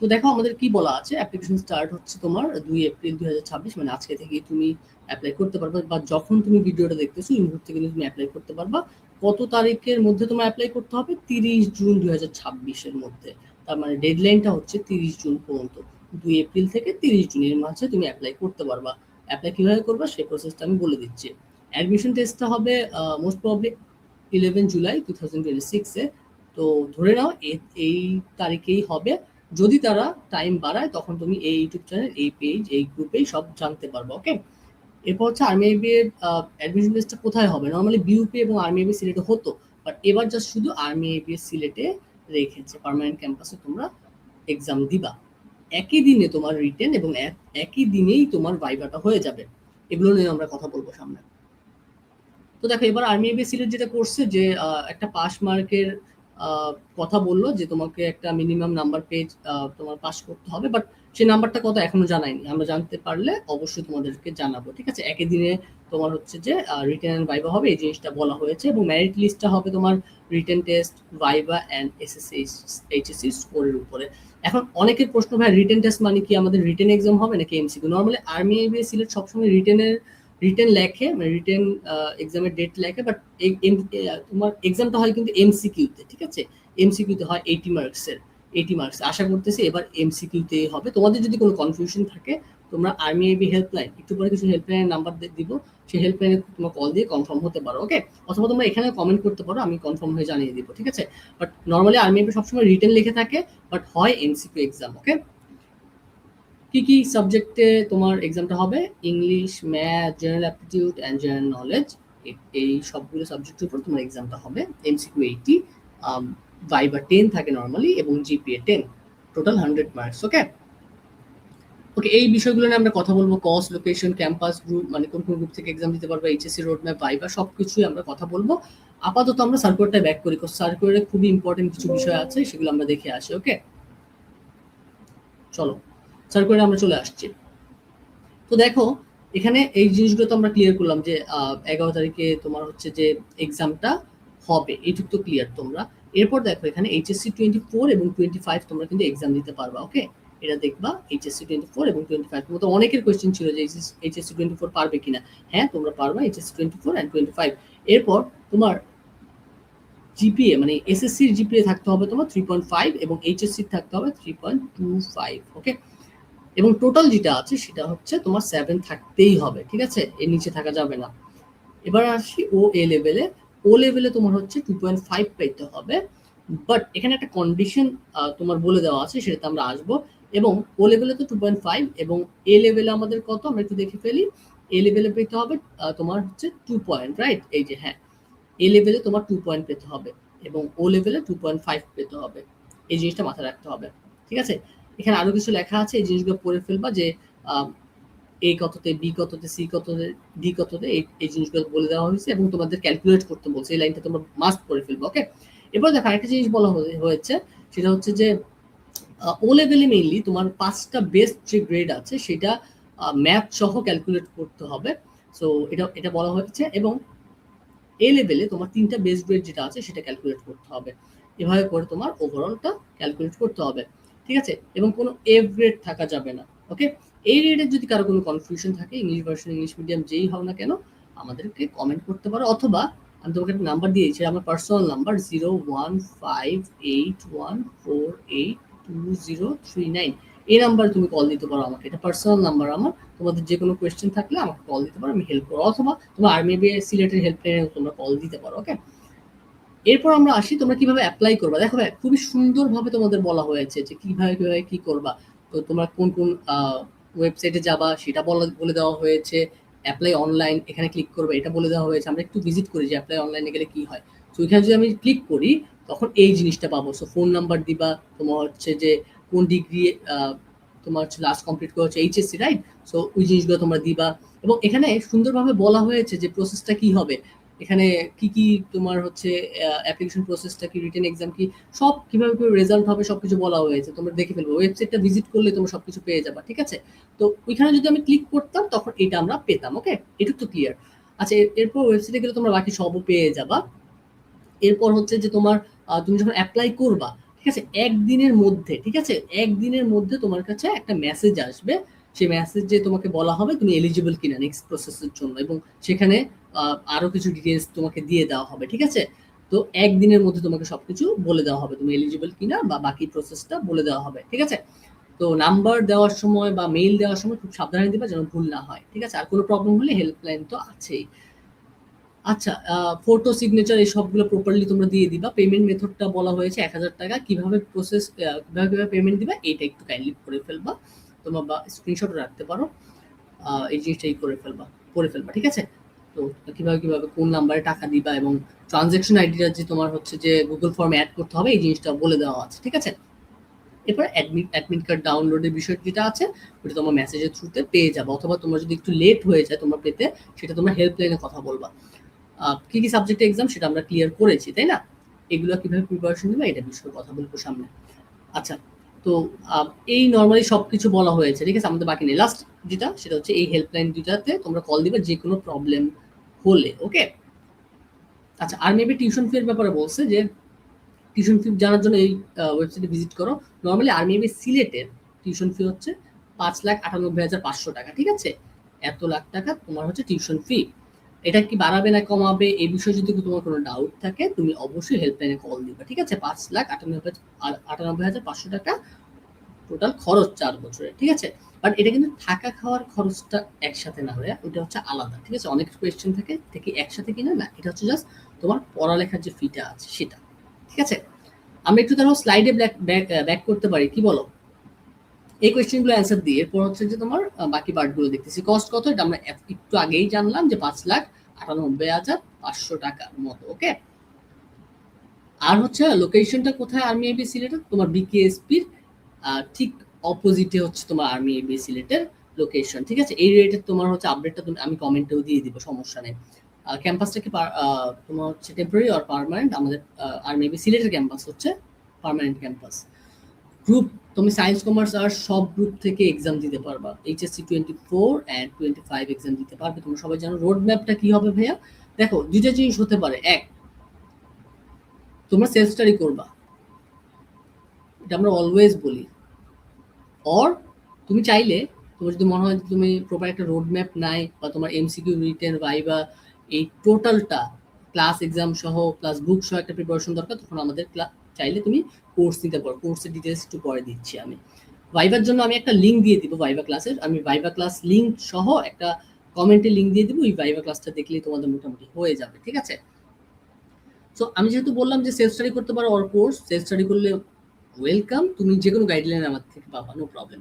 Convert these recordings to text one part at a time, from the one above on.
তো দেখো আমাদের কি বলা আছে, অ্যাপ্লিকেশন স্টার্ট হচ্ছে তোমার 2 এপ্রিল 2026, মানে আজকে থেকেই তুমি অ্যাপ্লাই করতে পারবে, বা যখন তুমি ভিডিওটা দেখতেছো এই মুহূর্তে কিন্তু তুমি অ্যাপ্লাই করতে পারবা। কত তারিখের মধ্যে তোমার অ্যাপ্লাই করতে হবে? 30 জুন 2026-এর মধ্যে। তার মানে ডেডলাইনটা হচ্ছে 30 জুন পর্যন্ত। 2 এপ্রিল থেকে 30 জুনের মাঝে তুমি অ্যাপ্লাই করতে পারবা। অ্যাপ্লাই কিভাবে করবা সেই প্রসেসটা আমি বলে দিচ্ছি। অ্যাডমিশন টেস্টটা হবে মোস্ট প্রবাবলি 11 জুলাই 2026-এ। তো ধরে নাও এই তারিখেই হবে। যদি তারা টাইম বাড়ায় তখন তুমি এই ইউটিউব চ্যানেল, এই পেজ, এই গ্রুপেই সব জানতে পারবে। ওকে, এরপর হচ্ছে আর্মি এবি এর অ্যাডমিশন টেস্টটা কোথায় হবে? নর্মালি বিউপি এবং আর্মি এবি সিলেটে হতো, বাট এবার জাস্ট শুধু আর্মি এবি সিলেটে রেখেছে। পার্মানেন্ট ক্যাম্পাসে তোমরা এক্সাম দিবা। একই দিনে তোমার রিটেন এবং একই দিনেই তোমার ভাইভাটা হয়ে যাবে। এগুলো নিয়ে আমরা কথা বলবো সামনে। তো দেখো এবার আর্মি এবি সিলেট যেটা করছে যে একটা পাস মার্কের কথা বললো যে তোমাকে একটা মিনিমাম নাম্বার পেজ তোমার পাস করতে হবে, বাট সেই নাম্বারটা কত এখনো জানাইনি। আমরা জানতে পারলে অবশ্যই তোমাদেরকে জানাবো, ঠিক আছে? একই দিনে তোমার হচ্ছে যে রিটেন অ্যান্ড ভাইভা হবে, এই জিনিসটা বলা হয়েছে। এবং মেরিট লিস্টটা হবে তোমার written test, viva and SSC HSC স্কোরের উপরে। এখন অনেকের প্রশ্ন, ভাই রিটেন টেস্ট মানে কি আমাদের রিটেন এক্সাম হবে নাকি এমসিকিউ? নর্মালি আর্মি এবি সিলেট সবসময় রিটেন লেখে, মানে রিটেন এক্সামের ডেট লেখে, বাট তোমার এক্সামটা হয় কিন্তু এমসিকিউতে, ঠিক আছে? এমসিকিউতে হয় 80 মার্কসের। 80 মার্কস আশা করতেছি এবার এমসিকিউতে হবে। তোমাদের যদি কোনো কনফিউশন থাকে তোমরা আর্মি এবি হেল্পলাইন, একটু পরে কিছু হেল্পলাইনের নাম্বার দিব, সেই হেল্পলাইনে তোমরা কল দিয়ে কনফার্ম হতে পারো। ওকে, অথবা তোমরা এখানে কমেন্ট করতে পারো, আমি কনফার্ম হয়ে জানিয়ে দিব, ঠিক আছে? বাট নর্মালি আর্মি এবি সবসময় রিটেন লিখে থাকে, বাট হয় এমসিকিউ এক্সাম। ওকে, কি কি সাবজেক্টে তোমার এক্সামটা হবে? English, math, general aptitude and general knowledge, এই সবগুলো সাবজেক্টের উপর তোমার এক্সামটা হবে। এমসিকিউ 80, ভাইভা 10 থাকে নর্মালি, এবং জিপিএ 10, টোটাল 100 মার্কস। ওকে ওকে, এই বিষয়গুলো নিয়ে আমরা কথা বলবো। কস্ট, লোকেশন, ক্যাম্পাস, গ্রুপ, মানে কোন কোন গ্রুপ থেকে এক্সাম দিতে পারবে, এইচএসসি রোডম্যাপ, ভাইভা, সবকিছুই আমরা কথা বলবো। আপাতত আমরা সার্কুলারটা ব্যাক করি, সার্কুলারে খুবই ইম্পর্টেন্ট কিছু বিষয় আছে, সেগুলো আমরা দেখে আসি। ওকে, চলো সার্কুলারে আমরা চলে আসছি। তো দেখো এখানে এই জিনিসগুলো তো আমরা ক্লিয়ার করলাম যে 11 তারিখে তোমার হচ্ছে যে এক্সামটা হবে, এইটুকু তো ক্লিয়ার তোমরা। এরপর দেখো এখানে এইচএসসি 24 এবং 25 তোমরা কিন্তু এক্সাম দিতে পারবা। ওকে, এটা দেখবা এইচএসসি 24 এবং 25। তো অনেকের কোয়েশ্চেন ছিল যে এইচএসসি 24 পারবে কিনা। হ্যাঁ তোমরা পারবা, এইচএসসি 24 এন্ড 25। এরপর তোমার জিপিএ, মানে এসএসসির জিপিএ থাকতে হবে তোমার 3.5 এবং এইচএসসির থাকতে হবে 3.25। ওকে, এবং টোটাল যেটা আছে সেটা হচ্ছে তোমার 7 থাকতেই হবে, ঠিক আছে? এর নিচে থাকা যাবে না। এবার আসি ও এ লেভেলে। ও লেভেলে তোমার হচ্ছে 2.5 পেতে হবে, বাট এখানে একটা কন্ডিশন তোমার বলে দেওয়া আছে, সেটাতে আমরা আসবো। এবং ও লেভেলে তো 2.5, এবং এ লেভেলে আমাদের কত আমরা একটু দেখে ফেলি। এ লেভেলে পেতে হবে তোমার হচ্ছে 2 পয়েন্ট, রাইট? এই যে হ্যাঁ, এ লেভেলে তোমার 2 পয়েন্ট পেতে হবে এবং ও লেভেলে 2.5 পেতে হবে। এই জিনিসটা মাথায় রাখতে হবে, ঠিক আছে? এখানে আরো কিছু লেখা আছে, এই জিনিসগুলো পড়ে ফেলবা যে এ কততে, বি কততে, সি কততে, ডি কততে, এই জিনিসগুলো বলে দেওয়া হয়েছে এবং তোমাদের ক্যালকুলেট করতে বলছে। এই লাইনটা তোমরা মাস্ট করে ফেলবে। ওকে, এবার দেখো আরেকটা জিনিস বলা হয়েছে, সেটা হচ্ছে যে ও লেভেলে মেইনলি তোমার 5টা বেস্ট যে গ্রেড আছে সেটা ম্যাথ সহ ক্যালকুলেট করতে হবে। সো এটা বলা হয়েছে। এবং এ লেভেলে তোমার 3টা বেস্ট গ্রেড যেটা আছে সেটা ক্যালকুলেট করতে হবে। এভাবে করে তোমার ওভারঅলটা ক্যালকুলেট করতে হবে, ঠিক আছে? এবং কোনো এফ গ্রেড থাকা যাবে না। ওকে, এই রেডের যদি কারো কোনো কনফিউশন থাকে, ইংলিশ ভার্সন, ইংলিশ মিডিয়াম যেই হও না কেন, আমাদেরকে কমেন্ট করতে পারো, অথবা আমি তোমাকে একটা নাম্বার দিয়েছি, আমার পার্সোনাল নাম্বার 015881408239। এই নাম্বার তুমি কল দিতে পারো আমাকে, এটা পার্সোনাল নাম্বার আমার। তোমাদের যে কোনো কোয়েশ্চেন থাকলে আমাকে কল দিতে পারো, আমি হেল্প করবো, অথবা তোমার আর্মি বি সিলেটের হেল্পলাইনে তোমরা কল দিতে পারো। ওকে, এরপর আমরা আসি তোমরা কিভাবে অ্যাপ্লাই করবা। দেখো ভাই খুবই সুন্দরভাবে তোমাদের বলা হয়েছে যে কিভাবে কিভাবে কি করবা। তো তোমরা কোন কোন ওয়েবসাইটে যাবা সেটা বলে দেওয়া হয়েছে। অ্যাপ্লাই অনলাইন, এখানে ক্লিক করবে, এটা বলে দেওয়া হয়েছে। আমরা একটু ভিজিট করি যে অ্যাপ্লাই অনলাইনে গেলে কি হয়। তো এখানে যদি আমি ক্লিক করি তখন এই জিনিসটা পাবো। সো ফোন নাম্বার দিবা, তোমার হচ্ছে যে কোন ডিগ্রি তোমার হচ্ছে লাস্ট কমপ্লিট করা হচ্ছে, এইচএসসি, রাইট? সো ওই জিনিসগুলো তোমরা দিবা। এবং এখানে সুন্দরভাবে বলা হয়েছে যে প্রসেসটা কি হবে, এখানে কি কি তোমার হচ্ছে অ্যাপ্লিকেশন প্রসেসটা কি, রিটেন এক্সাম কি, সব কিভাবে রেজাল্ট হবে সবকিছু বলা হয়েছে। তোমরা দেখে ফেলবো, ওয়েবসাইটটা ভিজিট করলে তোমরা সবকিছু পেয়ে যাবা, ঠিক আছে? তো ওইখানে যদি আমি ক্লিক করতাম তখন এটা আমরা পেতাম। ওকে, এটুকু তো ক্লিয়ার। আচ্ছা, এরপর ওয়েবসাইটে গেলে তোমরা বাকি সবও পেয়ে যাবা। এরপর হচ্ছে যে তোমার তুমি যখন অ্যাপ্লাই করবা, ঠিক আছে, একদিনের মধ্যে, ঠিক আছে, একদিনের মধ্যে তোমার কাছে একটা মেসেজ আসবে, সেই মেসেজে তোমাকে বলা হবে তুমি এলিজিবল কিনা নেক্সট প্রসেসের জন্য, এবং সেখানে আরো কিছু ডিটেলস তোমাকে দিয়ে দেওয়া হবে। ঠিক আছে, তো একদিনের মধ্যে তোমাকে সবকিছু বলে দেওয়া হবে তুমি এলিজিবল কিনা, বা বাকি প্রসেসটা বলে দেওয়া হবে। ঠিক আছে, তো নাম্বার দেওয়ার সময় বা মেইল দেওয়ার সময় খুব সাবধানে দিবা যেন ভুল না হয়। ঠিক আছে, আর কোনো প্রবলেম হলে হেল্পলাইন তো আছেই। আচ্ছা, ফটো সিগনেচার এই সবগুলো প্রপারলি তোমরা দিয়ে দিবা। পেমেন্ট মেথডটা বলা হয়েছে ১,০০০ টাকা। কিভাবে প্রসেস কিভাবে পেমেন্ট দিবা এটা একটু কাইন্ডলি করে ফেলবা তোমরা, বা স্ক্রিনশট রাখতে পারো। এই জিনিসটাই করে ফেলবা। ঠিক আছে, তো কিভাবে কিভাবে কোন নাম্বারে টাকা দিবা এবং ট্রানজ্যাকশন আইডিটা যে তোমার হচ্ছে যে গুগল ফর্মে অ্যাড করতে হবে এই জিনিসটা বলে দেওয়া আছে। ঠিক আছে, এরপর অ্যাডমিট কার্ড ডাউনলোডের বিষয় যেটা আছে ওটা তোমার মেসেজের থ্রুতে পেয়ে যাবে, অথবা তোমার যদি একটু লেট হয়ে যায় তোমার পেতে, সেটা তোমরা হেল্পলাইনে কথা বলবা। কি কি সাবজেক্টে এক্সাম সেটা আমরা ক্লিয়ার করেছি, তাই না? এগুলো কিভাবে প্রিপারেশন নেবে এটা বিষয়ে কথা বলবো সামনে। আচ্ছা, তো এই নর্মালি সবকিছু বলা হয়েছে। ঠিক আছে, আমাদের বাকি নেই। লাস্ট যেটা সেটা হচ্ছে এই হেল্পলাইন দুটাতে তোমরা কল দিবে যে কোনো প্রবলেম হলে। ওকে, আচ্ছা, আর মেবি টিউশন ফি এর ব্যাপারে বলছে যে টিউশন ফি জানার জন্য এই ওয়েবসাইটে ভিজিট করো। নর্মালি আর মেবি সিলেটের টিউশন ফি হচ্ছে ৫,৯৮,৫০০ টাকা। ঠিক আছে, এত লাখ টাকা তোমার হচ্ছে টিউশন ফি। এটা কি বাড়াবে না কমাবে এই বিষয়ে যদি তোমার কোনো ডাউট থাকে তুমি অবশ্যই হেল্পলাইনে কল দিবা। ঠিক আছে, ৫,৯৮,৫০০ টাকা টোটাল খরচ ৪ বছরে। ঠিক আছে, বাট এটা কিন্তু থাকা খাওয়ার খরচটা একসাথে না হয়ে ওটা হচ্ছে আলাদা। ঠিক আছে, অনেক কোয়েশ্চেন থাকে থেকে একসাথে কিনা না, এটা হচ্ছে জাস্ট তোমার পড়ালেখার যে ফিটা আছে সেটা। ঠিক আছে, আমরা একটু তাহলে স্লাইডে ব্যাক করতে পারি, কি বলো? এই কোয়েশ্চেনগুলো অ্যান্সার দিই, এরপর হচ্ছে যে তোমার বাকি পার্টগুলো দেখতেছি। কস্ট কত এটা আমরা একটু আগেই জানলাম যে ৫,৯৮,৫০০ টাকার মতো। ওকে, আর হচ্ছে লোকেশনটা কোথায় আর্মি এবি সিলেটের? তোমার বিকেএসপির ঠিক অপোজিটে হচ্ছে তোমার আর্মি এবি সিলেটের লোকেশন। ঠিক আছে, এই রিলেটেড তোমার হচ্ছে আপডেটটা আমি কমেন্টেও দিয়ে দিব, সমস্যা নেই। ক্যাম্পাসটা কি তোমার হচ্ছে টেম্পোরারি আর পার্মানেন্ট? আমাদের আর্মি এবি সিলেটের ক্যাম্পাস হচ্ছে পার্মানেন্ট ক্যাম্পাস। গ্রুপ তুমি সায়েন্স কমার্স আর সব গ্রুপ থেকে এক্সাম দিতে পারবা। এইচএসসি 24 অ্যান্ড 25 এক্সাম দিতে পারবে। তোমরা সবাই জানো রোড ম্যাপটা কি হবে ভাইয়া। দেখো, দুইটা জিনিস হতে পারে। এক, তোমরা সেলফ স্টাডি করবা, এটা আমরা অলওয়েজ বলি। অর তুমি চাইলে, তোমার যদি মনে হয় তুমি প্রপার একটা রোড ম্যাপ নাই, বা তোমার এমসিকিউ রিটেন ভাইবা এই টোটালটা ক্লাস এক্সাম সহ প্লাস বুক সহ একটা প্রিপারেশন দরকার, তখন আমাদের চাইলে তুমি কোর্স নিতে পারো। কোর্সের ডিটেলস একটু পরে দিচ্ছি আমি। ভাইবার জন্য আমি একটা লিঙ্ক দিয়ে দিব ভাইবা ক্লাসের, আমি ভাইবা ক্লাস লিঙ্ক সহ একটা কমেন্টে লিঙ্ক দিয়ে দিব। এই ভাইবা ক্লাসটা দেখলেই তোমাদের মোটামুটি হয়ে যাবে। ঠিক আছে, সো আমি যেহেতু বললাম যে সেলফ স্টাডি করতে পারো, অর কোর্স সেলফ স্টাডি করলে ওয়েলকাম, তুমি যে কোনো গাইডলাইন আমার থেকে পাবা, নো প্রবলেম।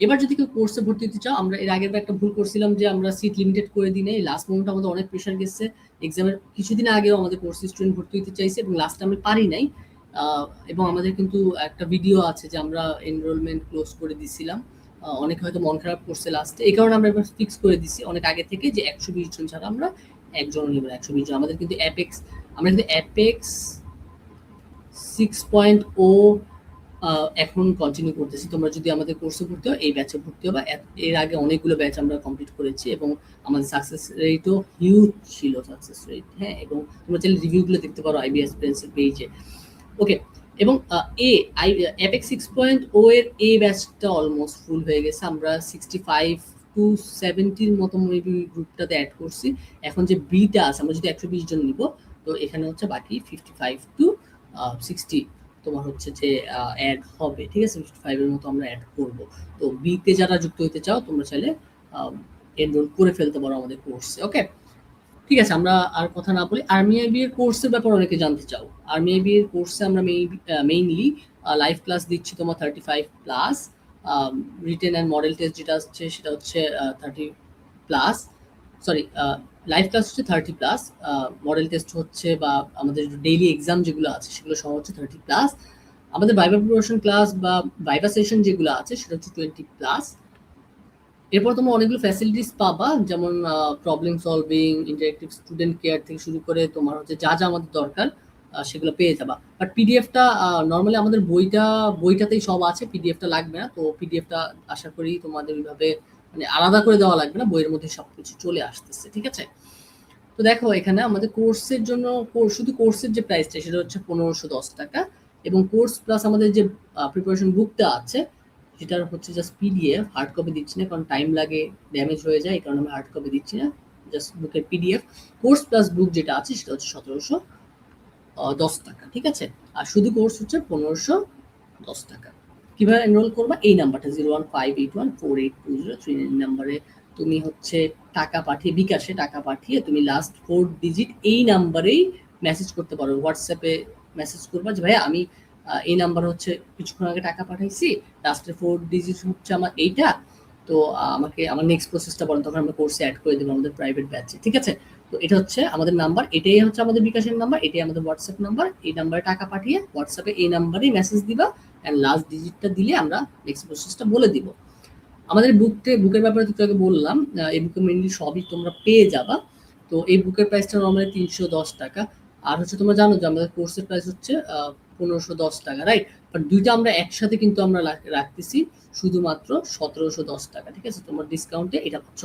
এবার যদি কেউ কোর্সে ভর্তি হতে চাও, আমরা এর আগের একটা ভুল করছিলাম যে আমরা সিট লিমিটেড করে দিই নাই। লাস্ট মোমেন্টে আমাদের অনেক প্রেশার গেছে, এক্সামের কিছুদিন আগেও আমাদের কোর্স স্টুডেন্ট ভর্তি হতে চাইছে এবং লাস্টে আমি পারি নাই। এবং আমাদের কিন্তু একটা ভিডিও আছে যে আমরা এনরোলমেন্ট ক্লোজ করে দিছিলাম। অনেকে হয়তো মন খারাপ করছে লাস্টে, এই কারণে আমরা এবার ফিক্স করে দিছি অনেক আগে থেকে যে ১২০ জন ছাড়া আমরা একজন নিব। ১২০ জন আমাদের কিন্তু আমরা কিন্তু অ্যাপেক্স 6.0 এখন কন্টিনিউ করতেছি। তোমরা যদি আমাদের কোর্সে ভর্তি হও, এই ব্যাচে ভর্তি হবে। এর আগে অনেকগুলো ব্যাচ আমরা কমপ্লিট করেছি এবং আমাদের সাকসেস রেটও হিউজ ছিল, সাকসেস রেট। হ্যাঁ, এবং তোমরা চাইলে রিভিউগুলো দেখতে পারো আইবিএস প্রিন্সের পেজে। ওকে, এবং অ্যাপেক্স 6.0 এর এ ব্যাচটা অলমোস্ট ফুল হয়ে গেছে। আমরা 65 to 70 মতো মেবি গ্রুপটাতে অ্যাড করছি। এখন যে বিটা আছে, আমরা যদি ১২০ জন নিব, তো এখানে হচ্ছে বাকি 55 to 60 তোমার হচ্ছে যে অ্যাড হবে। ঠিক আছে, 55 এর মতো আমরা অ্যাড করব। তো বিতে যারা যুক্ত হতে চাও তোমরা চাইলে এনরোল করে ফেলতে পারো আমাদের কোর্সে। ওকে, ঠিক আছে, আমরা আর কথা না বলি। আর্মি আইবি এর কোর্সের ব্যাপারে অনেকে জানতে চাও। আর্মি আইবি এর কোর্সে আমরা মেইনলি লাইভ ক্লাস দিচ্ছি তোমার 35 plus, written and model test যেটা হচ্ছে সেটা হচ্ছে 30 প্লাস, সরি, লাইভ ক্লাস হচ্ছে 30 প্লাস, মডেল টেস্ট হচ্ছে বা আমাদের ডেইলি এক্সাম যেগুলো আছে সেগুলো সহ হচ্ছে 30 প্লাস। আমাদের ভাইবা প্রিপারেশন ক্লাস বা ভাইবা সেশন যেগুলো আছে সেটা হচ্ছে 20 প্লাস। এরপর তোমরা অনেকগুলো ফ্যাসিলিটিস পাবা, যেমন problem solving, interactive student care থেকে শুরু করে তোমার হচ্ছে যা যা আমাদের দরকার সেগুলো পেয়ে যাবা। বাট পিডিএফটা নর্মালি আমাদের বইটাতেই সব আছে, পিডিএফটা লাগবে না। তো পিডিএফটা আশা করি তোমাদের ওইভাবে মানে আলাদা করে দেওয়া লাগবে না, বইয়ের মধ্যে সবকিছু চলে আসতেছে। ঠিক আছে, তো দেখো এখানে আমাদের কোর্সের জন্য শুধু কোর্সের যে প্রাইসটা সেটা হচ্ছে ১৫১০ টাকা, এবং কোর্স প্লাস আমাদের যে প্রিপারেশন বুকটা আছে সেটার হচ্ছে জাস্ট পিডিএফ, হার্ড কপি দিচ্ছি না কারণ টাইম লাগে, ড্যামেজ হয়ে যায়, এই কারণে আমি হার্ড কপি দিচ্ছি না, জাস্ট বুকের পিডিএফ। কোর্স প্লাস বুক যেটা আছে সেটা হচ্ছে 1710 টাকা, ঠিক আছে। আর শুধু কোর্স হচ্ছে 1510 টাকা। কিভাবে এনরোল করবা, এই নাম্বারটা 01581482039 নাম্বারে তুমি হচ্ছে টাকা পাঠিয়ে, বিকাশে টাকা পাঠিয়ে তুমি লাস্ট 4 ডিজিট এই নাম্বারেই মেসেজ করতে পারো। হোয়াটসঅ্যাপে মেসেজ করবা যে ভাইয়া আমি এই নাম্বার হচ্ছে কিছুক্ষণ আগে টাকা পাঠাইছি, লাস্টের 4 ডিজিট হচ্ছে আমার এইটা, তো আমাকে আমার নেক্সট প্রসেসটা বলেন, তখন আমরা কোর্সে অ্যাড করে দেবো আমাদের প্রাইভেট ব্যাচে, ঠিক আছে। তো এটা হচ্ছে আমাদের নাম্বার, এটাই হচ্ছে আমাদের বিকাশের নাম্বার, এটাই আমাদের হোয়াটসঅ্যাপ নাম্বার। এই নাম্বারে টাকা পাঠিয়ে হোয়াটসঅ্যাপে এই নাম্বারেই মেসেজ দিবা, অ্যান্ড লাস্ট ডিজিটটা দিলে আমরা নেক্সট প্রসেসটা বলে দিব। আমাদের বুকের ব্যাপারে তো তোকে বললাম, এই বুকে মেনলি সবই তোমরা পেয়ে যাবা। তো এই বুকের প্রাইসটা নর্মালি 310 টাকা। আর হচ্ছে তোমরা জানো যে আমাদের কোর্সের প্রাইস হচ্ছে 1510 টাকা, রাইট। বাট দুইটা আমরা একসাথে কিন্তু আমরা রাখতেছি শুধুমাত্র 1710 টাকা, ঠিক আছে। তোমার ডিসকাউন্টে এটা পাচ্ছ